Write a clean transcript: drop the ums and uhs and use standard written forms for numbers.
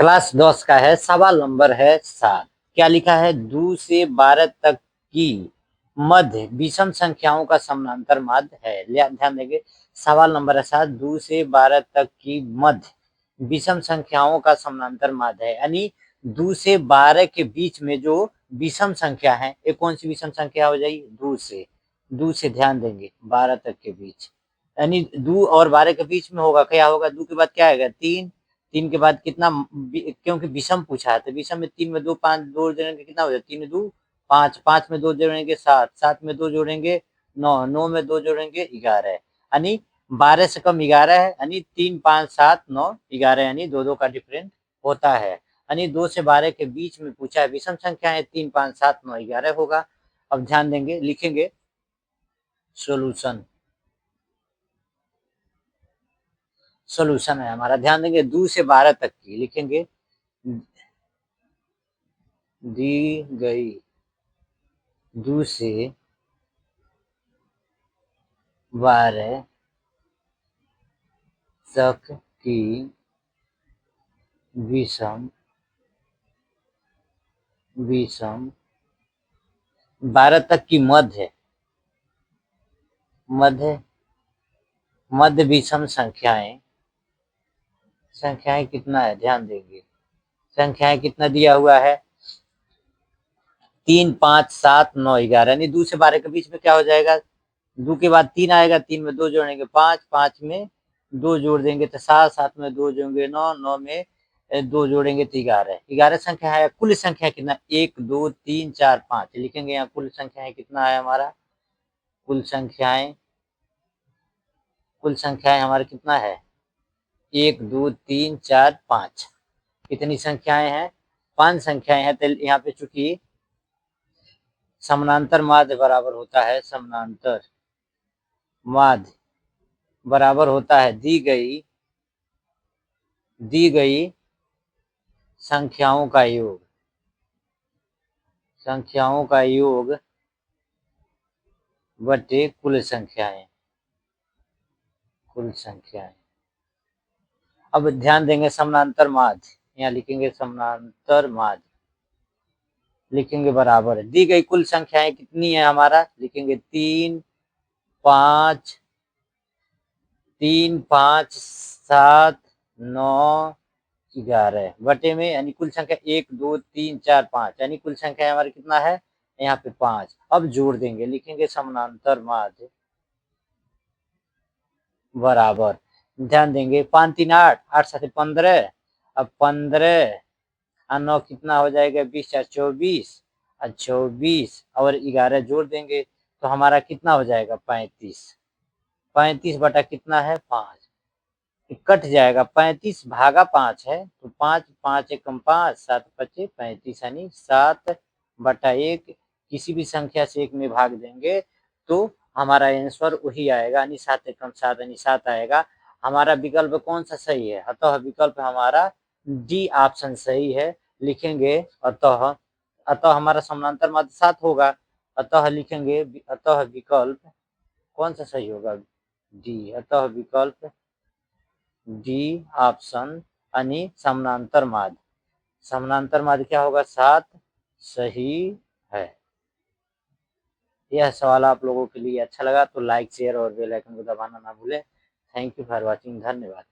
Class 10 का है, सवाल नंबर है 7। क्या लिखा है? 2 से 12 तक की मध्य विषम संख्याओं का समानांतर माध्य है। ध्यान देंगे, सवाल नंबर है 7। 2 से 12 तक की मध्य विषम संख्याओं का समानांतर माध्य है, यानी 2 से 12 के बीच में जो विषम संख्या है, ये कौन सी विषम संख्या हो जाएगी? 2 से ध्यान देंगे 12 तक के बीच, यानी 2 और 12 के बीच में होगा, क्या होगा? 2 के बाद क्या आएगा? 3, 3 के बाद कितना? क्योंकि विषम पूछा है तो विषम में 3 में 2 5 2 जोड़ेंगे कितना हो जाएगा? 3 2 5, 5 में 2 जोड़ेंगे 7, 7 में 2 जोड़ेंगे 9, 9 में 2 जोड़ेंगे 11, यानी 12 से कम 11 है, यानी 3 5 7 9 11, यानी 2 का डिफरेंस होता है, यानी 2 से 12 के बीच में पूछा है, विषम संख्या है, 3 5 7 9 11 होगा। अब ध्यान देंगे, लिखेंगे सोल्यूशन। सोल्यूशन है हमारा, ध्यान देंगे 2 से 12 तक की लिखेंगे, दी गई 2 से 12 तक की विषम 12 तक की मध्य विषम संख्याएं कितना है? ध्यान देंगे, संख्याएं कितना दिया हुआ है? 3 5 7 9 11, यानी 2 से 12 के बीच में क्या हो जाएगा? 2 के बाद 3 आएगा, 3 में 2 जोड़ेंगे 5, 5 में 2 जोड़ देंगे तो 7, 7 में 2 जोड़ेंगे 9, 9 में 2 जोड़ेंगे तो 11, 11 संख्या है। कुल संख्या कितना? 1 2 3 4 5 लिखेंगे, यहाँ कुल संख्याएं कितना है हमारा? कुल संख्याएं हमारा कितना है? 1 2 3 4 5, कितनी संख्याएं हैं? 5 संख्याएं हैं। तो यहाँ पे चूंकि समानांतर माध्य बराबर होता है, समानांतर माध्य बराबर होता है दी गई संख्याओं का योग बटे कुल संख्याएं। अब ध्यान देंगे समानांतर माध्य, यहाँ लिखेंगे समानांतर माध्य, लिखेंगे बराबर है, दी गई कुल संख्याएं कितनी है हमारा? लिखेंगे 3 5 7 9 11 बटे में, यानी कुल संख्या 1 2 3 4 5, यानी कुल संख्या हमारी कितना है? यहाँ पे 5। अब जोड़ देंगे, लिखेंगे समानांतर माध्य बराबर, ध्यान देंगे 5 3 8, 8 7 15, अब 15 और 9 कितना हो जाएगा? 20 4 24, और 24 और 11 जोड़ देंगे तो हमारा कितना हो जाएगा? 35। 35 बटा कितना है? 5, कट जाएगा, 35 भागा 5 है तो 5 5 एकम 5, 7 पच्चे 35, यानी 7 बटा 1, किसी भी संख्या से 1 में भाग देंगे तो हमारा आंसर वही आएगा, यानी 7 एकम 7, यानी 7 आएगा। हमारा विकल्प कौन सा सही है? अतः विकल्प हमारा डी ऑप्शन सही है। लिखेंगे अतः हमारा समानांतर माध्य 7 होगा, अतः लिखेंगे अतः विकल्प कौन सा सही होगा? डी, अतः विकल्प डी ऑप्शन, यानी समानांतर माध्य क्या होगा? 7 सही है। यह सवाल आप लोगों के लिए अच्छा लगा तो लाइक शेयर और बेल आइकन को दबाना ना भूलें। थैंक यू फॉर वॉचिंग, धन्यवाद।